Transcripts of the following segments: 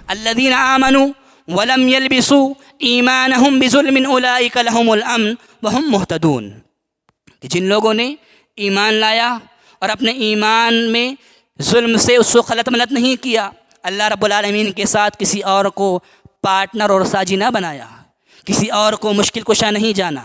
الذین آمنوا ولم يلبسوا ایمانہم بظلم اولئک لہم الامن وہم مہتدون، کہ جن لوگوں نے ایمان لایا اور اپنے ایمان میں ظلم سے اس کو خلط ملط نہیں کیا، اللہ رب العالمین کے ساتھ کسی اور کو پارٹنر اور ساجی نہ بنایا، کسی اور کو مشکل کشا نہیں جانا،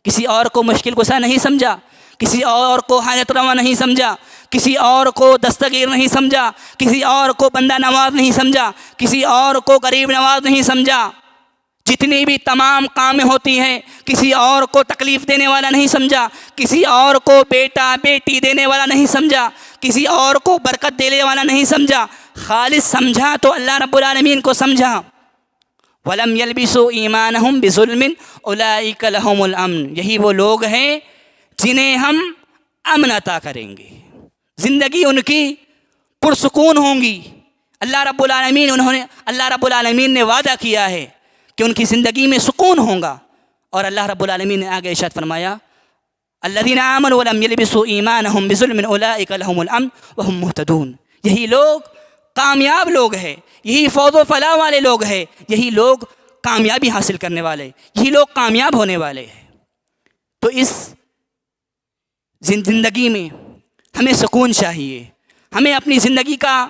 کسی اور کو مشکل کشا نہیں سمجھا، کسی اور کو حاجت روا نہیں سمجھا، کسی اور کو دستگیر نہیں سمجھا، کسی اور کو بندہ نواز نہیں سمجھا، کسی اور کو غریب نواز نہیں سمجھا، جتنی بھی تمام کام ہوتی ہیں کسی اور کو تکلیف دینے والا نہیں سمجھا، کسی اور کو بیٹا بیٹی دینے والا نہیں سمجھا، کسی اور کو برکت دینے والا نہیں سمجھا، خالص سمجھا تو اللہ رب العالمین کو سمجھا۔ وَلَمْ يَلْبِسُوا إِيمَانَهُمْ بِظُلْمٍ أُولَئِكَ لَهُمُ الْأَمْنُ، یہی وہ لوگ ہیں جنہیں ہم امن عطا کریں گے، زندگی ان کی پرسکون ہوں گی۔ اللہ رب العالمین نے وعدہ کیا ہے کہ ان کی زندگی میں سکون ہوگا، اور اللہ رب العالمین نے آگے ارشاد فرمایا الذین آمنوا ولم يلبسوا ایمانہم بظلم اولئک لہم الامن وہم مہتدون، یہی لوگ کامیاب لوگ ہیں، یہی فوز و فلاح والے لوگ ہیں، یہی لوگ کامیابی حاصل کرنے والے، یہی لوگ کامیاب ہونے والے ہیں۔ تو اس زندگی میں ہمیں سکون چاہیے، ہمیں اپنی زندگی کا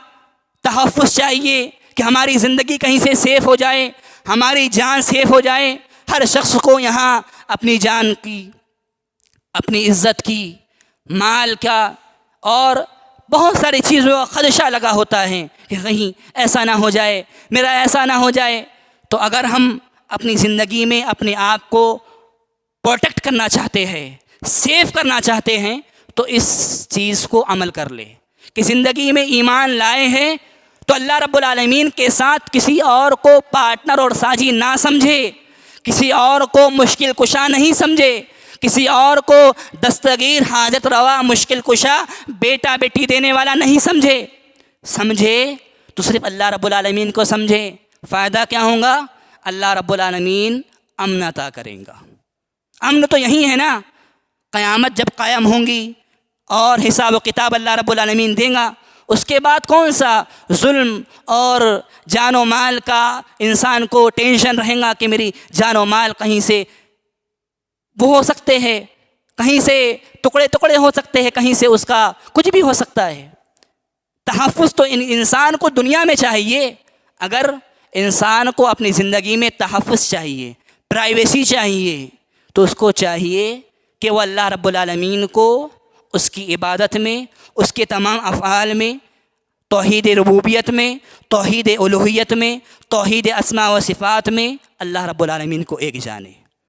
تحفظ چاہیے کہ ہماری زندگی کہیں سے سیف ہو جائے، ہماری جان سیف ہو جائے۔ ہر شخص کو یہاں اپنی جان کی، اپنی عزت کی، مال کا اور بہت ساری چیزوں کا خدشہ لگا ہوتا ہے کہ کہیں ایسا نہ ہو جائے، میرا ایسا نہ ہو جائے۔ تو اگر ہم اپنی زندگی میں اپنے آپ کو پروٹیکٹ کرنا چاہتے ہیں، سیف کرنا چاہتے ہیں، تو اس چیز کو عمل کر لیں کہ زندگی میں ایمان لائے ہیں تو اللہ رب العالمین کے ساتھ کسی اور کو پارٹنر اور ساجی نہ سمجھے، کسی اور کو مشکل کشا نہیں سمجھے، کسی اور کو دستگیر حاجت روا مشکل کشا بیٹا بیٹی دینے والا نہیں سمجھے تو صرف اللہ رب العالمین کو سمجھے۔ فائدہ کیا ہوگا؟ اللہ رب العالمین امن عطا کریں گا۔ امن تو یہی ہے نا، قیامت جب قائم ہوں گی اور حساب و کتاب اللہ رب العالمین دیں گا، اس کے بعد کون سا ظلم اور جان و مال کا انسان کو ٹینشن رہے گا کہ میری جان و مال کہیں سے وہ ہو سکتے ہیں، کہیں سے ٹکڑے ٹکڑے ہو سکتے ہیں، کہیں سے اس کا کچھ بھی ہو سکتا ہے۔ تحفظ تو انسان کو دنیا میں چاہیے۔ اگر انسان کو اپنی زندگی میں تحفظ چاہیے، پرائیویسی چاہیے، تو اس کو چاہیے کہ وہ اللہ رب العالمین کو اس کی عبادت میں، اس کے تمام افعال میں، توحید ربوبیت میں، توحید الوہیت میں، توحید اسماء و صفات میں اللہ رب العالمین کو ایک جانے۔